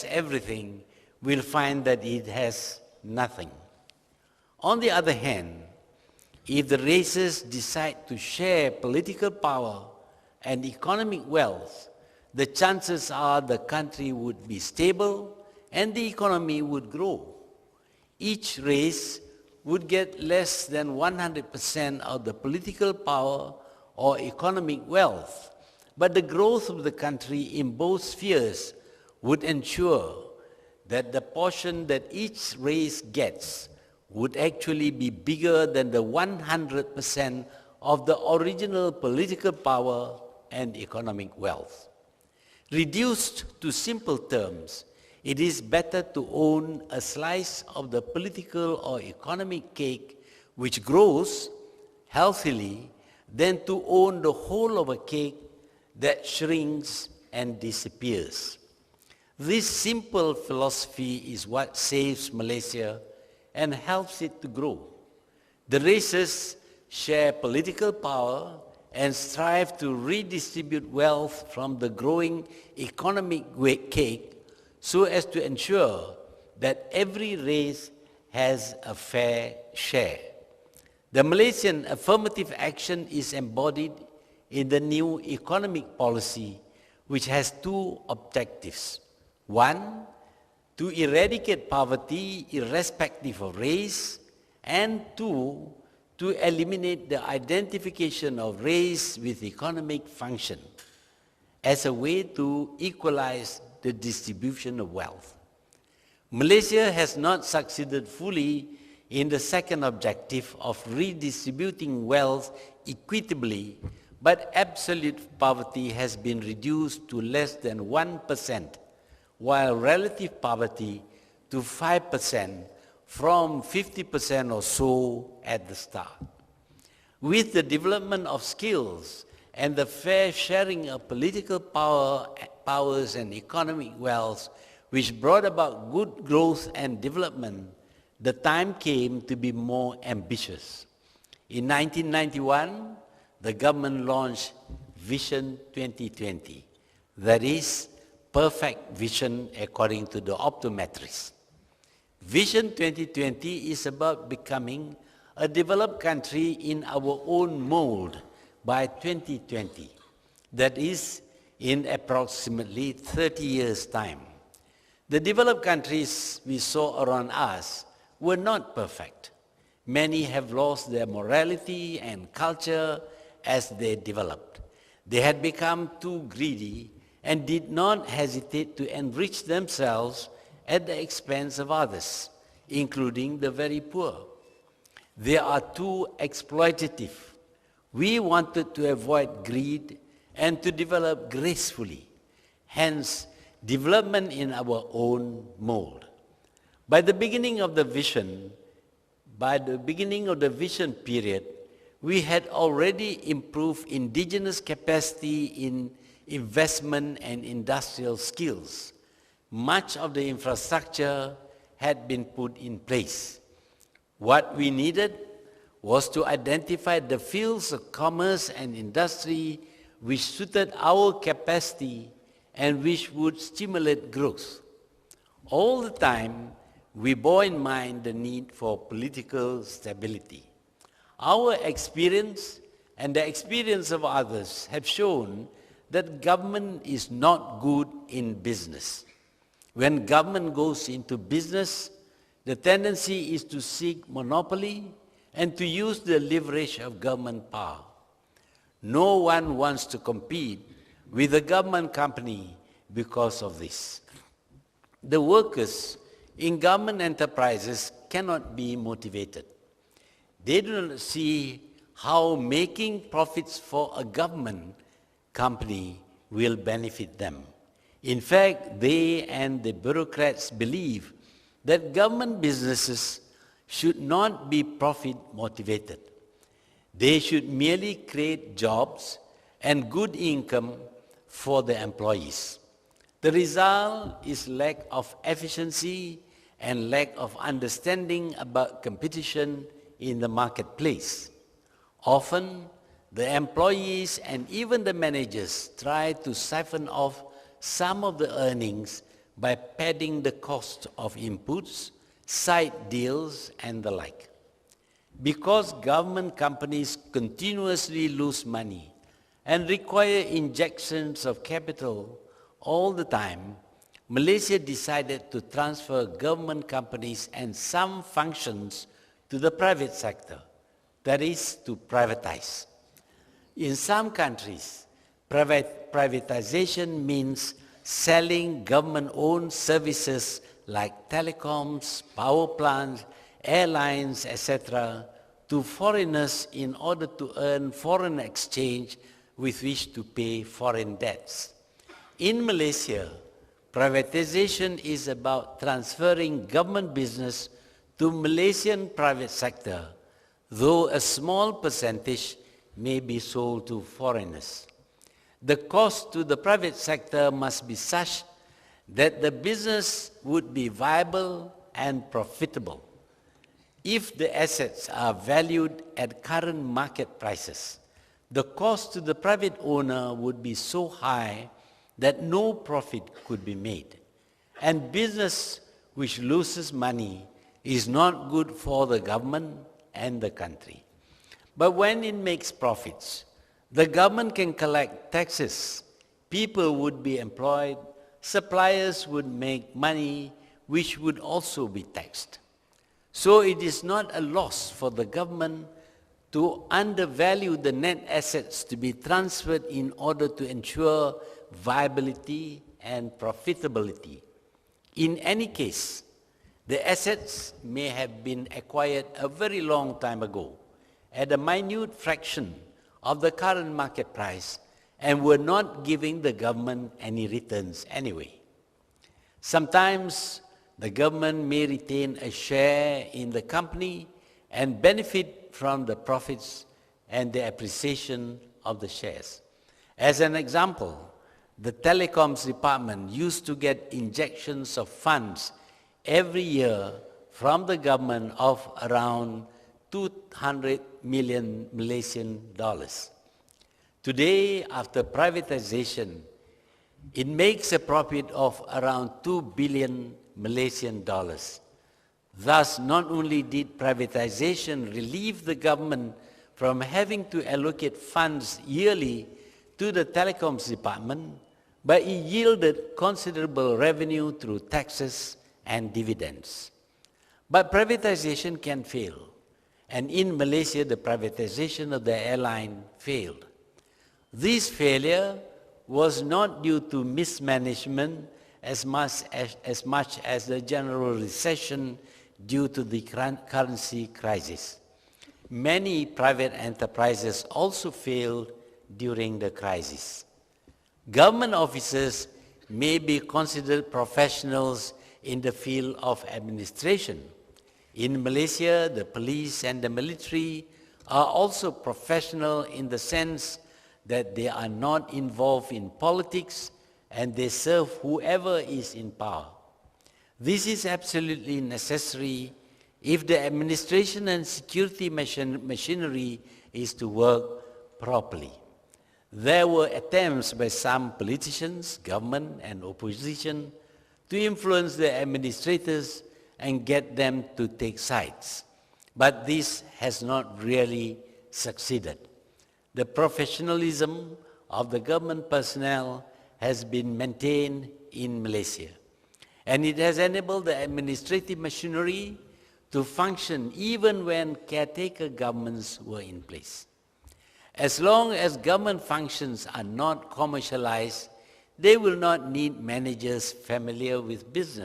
everything, will find that it has nothing. On the other hand, if the races decide to share political power and economic wealth, the chances are the country would be stable and the economy would grow. Each race would get less than 100% of the political power or economic wealth, but the growth of the country in both spheres would ensure that the portion that each race gets would actually be bigger than the 100% of the original political power and economic wealth. Reduced to simple terms, it is better to own a slice of the political or economic cake which grows healthily than to own the whole of a cake that shrinks and disappears. This simple philosophy is what saves Malaysia and helps it to grow. The races share political power and strive to redistribute wealth from the growing economic cake so as to ensure that every race has a fair share. The Malaysian affirmative action is embodied in the new economic policy, which has two objectives. One, to eradicate poverty irrespective of race, and two, to eliminate the identification of race with economic function as a way to equalize the distribution of wealth. Malaysia has not succeeded fully in the second objective of redistributing wealth equitably, but absolute poverty has been reduced to less than 1%, while relative poverty to 5% from 50% or so at the start. With the development of skills and the fair sharing of political powers and economic wealth, which brought about good growth and development, the time came to be more ambitious. In 1991, the government launched Vision 2020, that is, perfect vision according to the optometrist. Vision 2020 is about becoming a developed country in our own mold by 2020, that is, in approximately 30 years' time. The developed countries we saw around us were not perfect. Many have lost their morality and culture as they developed. They had become too greedy and did not hesitate to enrich themselves at the expense of others, including the very poor. They are too exploitative. We wanted to avoid greed and to develop gracefully, hence development in our own mold. By the beginning of the vision period, we had already improved indigenous capacity in investment and industrial skills. Much of the infrastructure had been put in place. What we needed was to identify the fields of commerce and industry which suited our capacity and which would stimulate growth. All the time, we bore in mind the need for political stability. Our experience and the experience of others have shown that government is not good in business. When government goes into business, the tendency is to seek monopoly and to use the leverage of government power. No one wants to compete with a government company because of this. The workers in government enterprises cannot be motivated. They do not see how making profits for a government company will benefit them. In fact, they and the bureaucrats believe that government businesses should not be profit motivated. They should merely create jobs and good income for the employees. The result is lack of efficiency and lack of understanding about competition in the marketplace. Often, the employees and even the managers try to siphon off some of the earnings by padding the cost of inputs, side deals, and the like. Because government companies continuously lose money and require injections of capital all the time, Malaysia decided to transfer government companies and some functions to the private sector, that is, to privatize. In some countries, privatization means selling government-owned services like telecoms, power plants, airlines, etc., to foreigners in order to earn foreign exchange with which to pay foreign debts. In Malaysia, privatization is about transferring government business to Malaysian private sector, though a small percentage may be sold to foreigners. The cost to the private sector must be such that the business would be viable and profitable. If the assets are valued at current market prices, the cost to the private owner would be so high that no profit could be made. And business which loses money is not good for the government and the country. But when it makes profits, the government can collect taxes, people would be employed, suppliers would make money, which would also be taxed. So it is not a loss for the government to undervalue the net assets to be transferred in order to ensure viability and profitability. In any case, the assets may have been acquired a very long time ago at a minute fraction of the current market price and were not giving the government any returns anyway. Sometimes the government may retain a share in the company and benefit from the profits and the appreciation of the shares. As an example, the telecoms department used to get injections of funds every year from the government of around 200 million Malaysian dollars. Today, after privatization, it makes a profit of around 2 billion Malaysian dollars. Thus, not only did privatization relieve the government from having to allocate funds yearly to the telecoms department, but it yielded considerable revenue through taxes and dividends. But privatization can fail, and in Malaysia, the privatization of the airline failed. This failure was not due to mismanagement as much as the general recession due to the currency crisis. Many private enterprises also failed during the crisis. Government officers may be considered professionals in the field of administration. In Malaysia, the police and the military are also professional in the sense that they are not involved in politics and they serve whoever is in power. This is absolutely necessary if the administration and security machinery is to work properly. There were attempts by some politicians, government and opposition to influence the administrators and get them to take sides. But this has not really succeeded. The professionalism of the government personnel has been maintained in Malaysia, and it has enabled the administrative machinery to function even when caretaker governments were in place. As long as government functions are not commercialized, they will not need managers familiar with business.